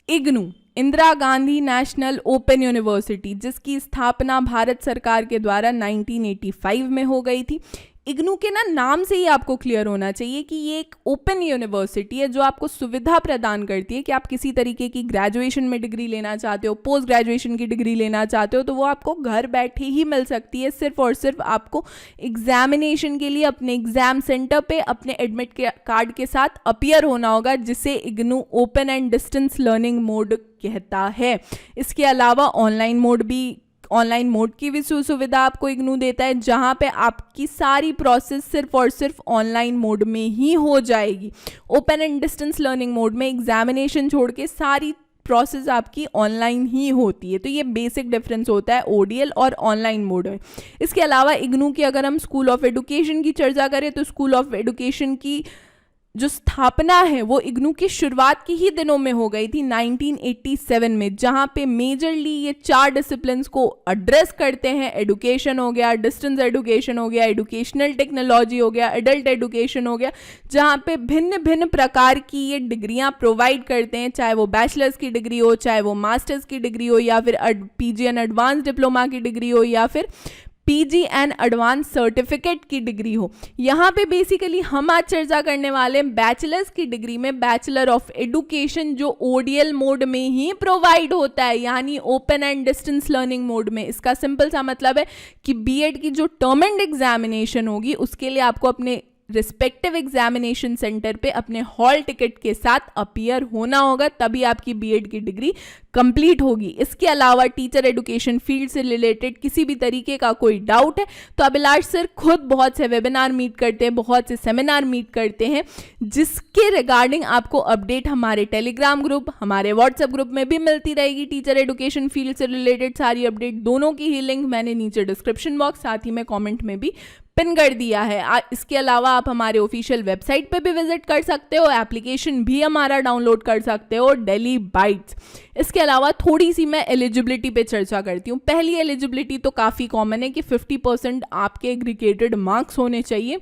IGNOU, Indira Gandhi national open university, जिसकी स्थापना भारत सरकार के द्वारा 1985 में हो गई थी। इग्नू के नाम से ही आपको क्लियर होना चाहिए कि ये एक ओपन यूनिवर्सिटी है जो आपको सुविधा प्रदान करती है कि आप किसी तरीके की ग्रेजुएशन में डिग्री लेना चाहते हो, पोस्ट ग्रेजुएशन की डिग्री लेना चाहते हो, तो वो आपको घर बैठे ही मिल सकती है। सिर्फ और सिर्फ आपको एग्जामिनेशन के लिए अपने एग्जाम सेंटर पे अपने एडमिट कार्ड के साथ अपीयर होना होगा, जिसे IGNOU open and distance learning mode कहता है। इसके अलावा ऑनलाइन मोड की भी सुविधा आपको इग्नू देता है, जहां पे आपकी सारी प्रोसेस सिर्फ और सिर्फ ऑनलाइन मोड में ही हो जाएगी। Open and distance learning mode में एग्जामिनेशन छोड़ के सारी प्रोसेस आपकी ऑनलाइन ही होती है। तो ये बेसिक डिफरेंस होता है ओडीएल और ऑनलाइन मोड में। इसके अलावा इग्नू की अगर हम स्कूल ऑफ एजुकेशन की चर्चा करें तो स्कूल ऑफ एजुकेशन की जो स्थापना है वो इग्नू की शुरुआत के ही दिनों में हो गई थी 1987 में, जहां पे मेजरली ये 4 डिसिप्लिन्स को एड्रेस करते हैं। एडुकेशन हो गया, डिस्टेंस एडुकेशन हो गया, एडुकेशनल टेक्नोलॉजी हो गया, एडल्ट एडुकेशन हो गया, जहां पे भिन्न भिन्न प्रकार की ये डिग्रियां प्रोवाइड करते हैं, चाहे वो बैचलर्स की डिग्री हो, चाहे वो मास्टर्स की डिग्री हो, या फिर पीजी एंड एडवांस डिप्लोमा की डिग्री हो, या फिर पीजी एंड एडवांस सर्टिफिकेट की डिग्री हो। यहाँ पे बेसिकली हम आज चर्चा करने वाले बैचलर्स की डिग्री में बैचलर ऑफ एडुकेशन जो ओडीएल मोड में ही प्रोवाइड होता है, यानी open and distance learning mode में। इसका सिंपल सा मतलब है कि बीएड की जो टर्म एंड एग्जामिनेशन होगी उसके लिए आपको अपने रिस्पेक्टिव एग्जामिनेशन सेंटर पे अपने हॉल टिकट के साथ अपीयर होना होगा, तभी आपकी बीएड की डिग्री कंप्लीट होगी। इसके अलावा टीचर एजुकेशन फील्ड से रिलेटेड किसी भी तरीके का कोई डाउट है तो अभिलाष सर खुद बहुत से वेबिनार मीट करते हैं, बहुत से सेमिनार मीट करते हैं, जिसके रिगार्डिंग आपको अपडेट हमारे टेलीग्राम ग्रुप, हमारे व्हाट्सएप ग्रुप में भी मिलती रहेगी। टीचर एजुकेशन फील्ड से रिलेटेड सारी अपडेट, दोनों की ही लिंक मैंने नीचे डिस्क्रिप्शन बॉक्स साथ ही में कॉमेंट में भी पिन कर दिया है। इसके अलावा आप हमारे ऑफिशियल वेबसाइट पे भी विजिट कर सकते हो, एप्लीकेशन भी हमारा डाउनलोड कर सकते हो, डेली बाइट्स। इसके अलावा थोड़ी सी मैं एलिजिबिलिटी पे चर्चा करती हूँ। पहली एलिजिबिलिटी तो काफ़ी कॉमन है कि 50% आपके एग्रीगेटेड मार्क्स होने चाहिए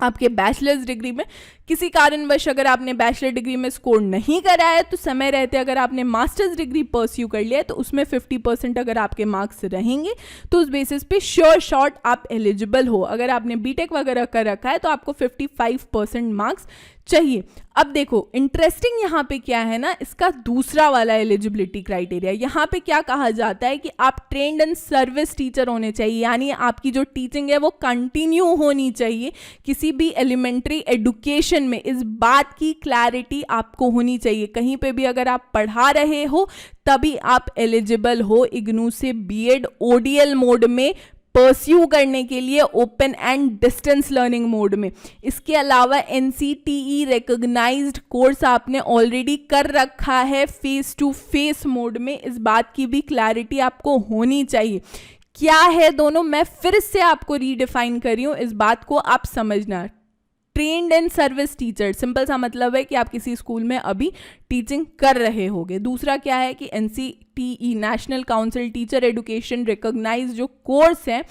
आपके बैचलर्स डिग्री में। किसी कारणवश अगर आपने बैचलर डिग्री में स्कोर नहीं करा है तो समय रहते अगर आपने मास्टर्स डिग्री परस्यू कर लिया है तो उसमें 50% अगर आपके मार्क्स रहेंगे तो उस बेसिस पे श्योर शॉट आप एलिजिबल हो। अगर आपने बीटेक वगैरह कर रखा है तो आपको 55% मार्क्स चाहिए। अब देखो इंटरेस्टिंग यहाँ पे क्या है ना, इसका दूसरा वाला एलिजिबिलिटी क्राइटेरिया। यहाँ पे क्या कहा जाता है कि आप ट्रेंड एंड सर्विस टीचर होने चाहिए, यानी आपकी जो टीचिंग है वो कंटिन्यू होनी चाहिए किसी भी एलिमेंट्री एजुकेशन में। इस बात की क्लैरिटी आपको होनी चाहिए, कहीं पे भी अगर आप पढ़ा रहे हो तभी आप एलिजिबल हो इग्नू से बीएड ओडीएल मोड में परस्यू करने के लिए, open and distance learning mode में। इसके अलावा एनसीटीई रिकॉग्नाइज्ड कोर्स आपने ऑलरेडी कर रखा है फेस टू फेस मोड में, इस बात की भी क्लैरिटी आपको होनी चाहिए। क्या है दोनों, मैं फिर से आपको रीडिफाइन कर रही हूं, इस बात को आप समझना। Trained and service teacher simple सा मतलब है कि आप किसी स्कूल में अभी टीचिंग कर रहे होगे। दूसरा क्या है कि NCTE national council teacher education recognise जो कोर्स है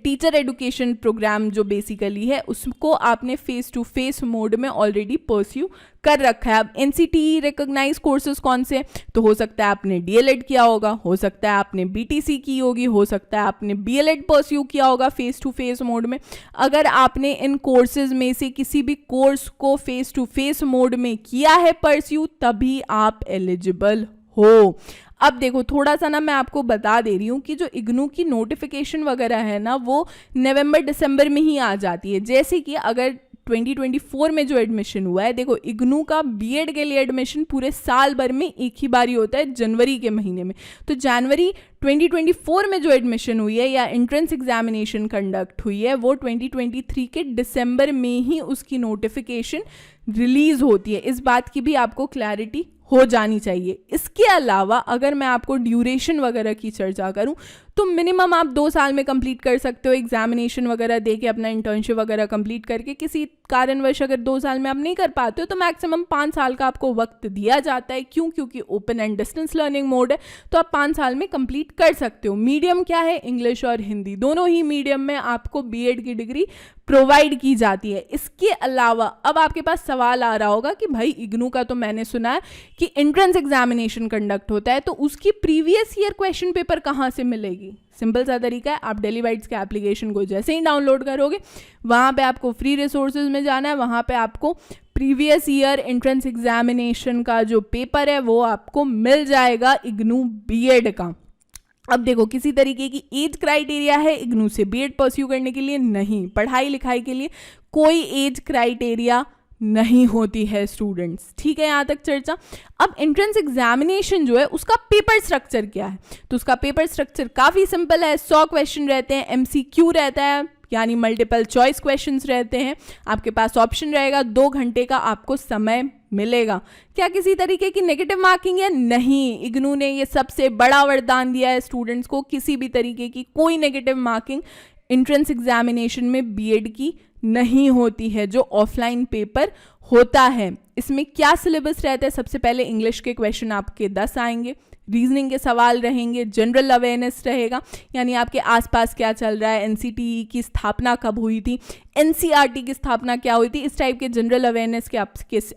टीचर एजुकेशन प्रोग्राम जो बेसिकली है उसको आपने फेस टू फेस मोड में ऑलरेडी परस्यू कर रखा है। अब एनसीटीई रिकॉग्नाइज कोर्सेज कौन से, तो हो सकता है आपने डीएलएड किया होगा, हो सकता है आपने बीटीसी की होगी, हो सकता है आपने बीएलएड परस्यू किया होगा फेस टू फेस मोड में। अगर आपने इन कोर्सेज में से किसी भी कोर्स को फेस टू फेस मोड में किया है परस्यू तभी आप एलिजिबल हो। अब देखो थोड़ा सा ना मैं आपको बता दे रही हूँ कि जो इग्नू की नोटिफिकेशन वगैरह है ना वो नवंबर दिसंबर में ही आ जाती है। जैसे कि अगर 2024 में जो एडमिशन हुआ है, देखो इग्नू का बीएड के लिए एडमिशन पूरे साल भर में एक ही बारी होता है जनवरी के महीने में। तो जनवरी 2024 में जो एडमिशन हुई है या एंट्रेंस एग्जामिनेशन कंडक्ट हुई है वो 2023 के दिसंबर में ही उसकी नोटिफिकेशन रिलीज होती है। इस बात की भी आपको क्लैरिटी हो जानी चाहिए। इसके अलावा अगर मैं आपको ड्यूरेशन वगैरह की चर्चा करूं तो मिनिमम आप 2 साल में कंप्लीट कर सकते हो, एग्जामिनेशन वगैरह दे के अपना इंटर्नशिप वगैरह कंप्लीट करके। किसी कारणवश अगर 2 साल में आप नहीं कर पाते हो तो मैक्सिमम 5 साल का आपको वक्त दिया जाता है। क्यों? क्योंकि open and distance learning mode है, तो आप 5 साल में कंप्लीट कर सकते हो। मीडियम क्या है? इंग्लिश और हिंदी, दोनों ही मीडियम में आपको बीएड की डिग्री प्रोवाइड की जाती है। इसके अलावा अब आपके पास सवाल आ रहा होगा कि भाई इग्नू का तो मैंने सुना है कि एंट्रेंस एग्जामिनेशन कंडक्ट होता है, तो उसकी प्रीवियस ईयर क्वेश्चन पेपर कहाँ से मिलेगी? सिंपल सा तरीका है, आप डेली बाइट्स के एप्लीकेशन को जैसे ही डाउनलोड करोगे वहाँ पे आपको फ्री रिसोर्सेज में जाना है, वहाँ पे आपको प्रीवियस ईयर एंट्रेंस एग्जामिनेशन का जो पेपर है वो आपको मिल जाएगा इग्नू बीएड का। अब देखो, किसी तरीके की एज क्राइटेरिया है इग्नू से बीएड परस्यू करने के लिए? नहीं, पढ़ाई लिखाई के लिए कोई एज क्राइटेरिया नहीं होती है स्टूडेंट्स। ठीक है, यहाँ तक चर्चा। अब एंट्रेंस एग्जामिनेशन जो है उसका पेपर स्ट्रक्चर क्या है? तो उसका पेपर स्ट्रक्चर काफ़ी सिंपल है। 100 क्वेश्चन रहते हैं, एमसीक्यू रहता है यानी मल्टीपल चॉइस क्वेश्चंस रहते हैं, आपके पास ऑप्शन रहेगा, 2 घंटे का आपको समय मिलेगा। क्या किसी तरीके की नेगेटिव मार्किंग है? नहीं, इग्नू ने ये सबसे बड़ा वरदान दिया है स्टूडेंट्स को, किसी भी तरीके की कोई नेगेटिव मार्किंग एंट्रेंस एग्जामिनेशन में बीएड की नहीं होती है, जो ऑफलाइन पेपर होता है। इसमें क्या सिलेबस रहता है? सबसे पहले इंग्लिश के क्वेश्चन आपके 10 आएंगे, रीजनिंग के सवाल रहेंगे, जनरल अवेयरनेस रहेगा यानी आपके आसपास क्या चल रहा है, एनसीटीई की स्थापना कब हुई थी, एनसीईआरटी की स्थापना क्या हुई थी, इस टाइप के जनरल अवेयरनेस के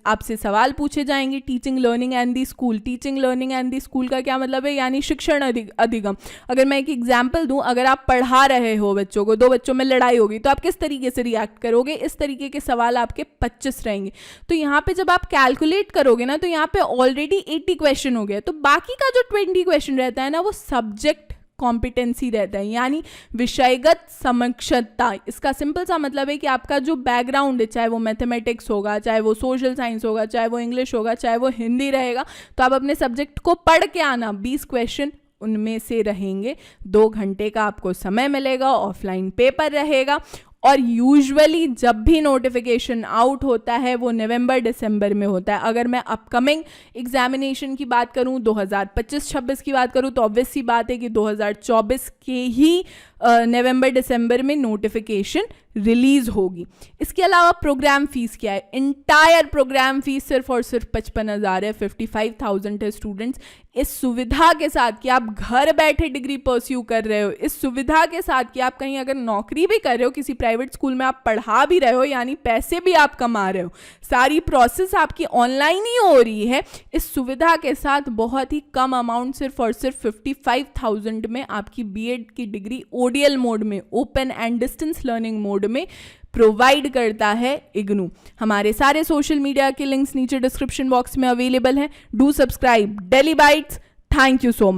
आपसे सवाल पूछे जाएंगे। Teaching learning and the school, teaching learning and the school का क्या मतलब है? यानी शिक्षण अधिगम। अगर मैं एक एग्जाम्पल दूं, अगर आप पढ़ा रहे हो बच्चों को, 2 बच्चों में लड़ाई होगी तो आप किस तरीके से रिएक्ट करोगे? इस तरीके के सवाल आपके 25 रहेंगे। तो यहाँ पे जब आप कैलकुलेट करोगे ना तो यहाँ पे ऑलरेडी 80 क्वेश्चन हो गया, तो बाकी का जो 20 क्वेश्चन रहता है ना वो सब्जेक्ट कॉम्पिटेंसी रहता है यानी विषयगत समक्षता। इसका सिंपल सा मतलब है कि आपका जो बैकग्राउंड है, चाहे वो मैथमेटिक्स होगा, चाहे वो सोशल साइंस होगा, चाहे वो इंग्लिश होगा, चाहे वो हिंदी रहेगा, तो आप अपने सब्जेक्ट को पढ़ के आना। 20 क्वेश्चन उनमें से रहेंगे, 2 घंटे का आपको समय मिलेगा, ऑफलाइन पेपर रहेगा। और यूजुअली जब भी नोटिफिकेशन आउट होता है वो नवंबर दिसंबर में होता है। अगर मैं अपकमिंग एग्जामिनेशन की बात करूं, 2025-26 की बात करूं, तो ऑब्वियस सी बात है कि 2024 के ही नवंबर दिसंबर में नोटिफिकेशन रिलीज होगी। इसके अलावा प्रोग्राम फीस क्या है? इंटायर प्रोग्राम फीस सिर्फ और सिर्फ 55,000 है, 55,000 है स्टूडेंट्स। इस सुविधा के साथ कि आप घर बैठे डिग्री परस्यू कर रहे हो, इस सुविधा के साथ कि आप कहीं अगर नौकरी भी कर रहे हो, किसी प्राइवेट स्कूल में आप पढ़ा भी रहे हो यानी पैसे भी आप कमा रहे हो, सारी प्रोसेस आपकी ऑनलाइन ही हो रही है। इस सुविधा के साथ बहुत ही कम अमाउंट, सिर्फ और सिर्फ 55,000 में आपकी बीएड की डिग्री ओडीएल मोड में, open and distance learning mode में प्रोवाइड करता है इग्नू। हमारे सारे सोशल मीडिया के लिंक्स नीचे डिस्क्रिप्शन बॉक्स में अवेलेबल हैं। Do subscribe daily bytes. Thank you so much.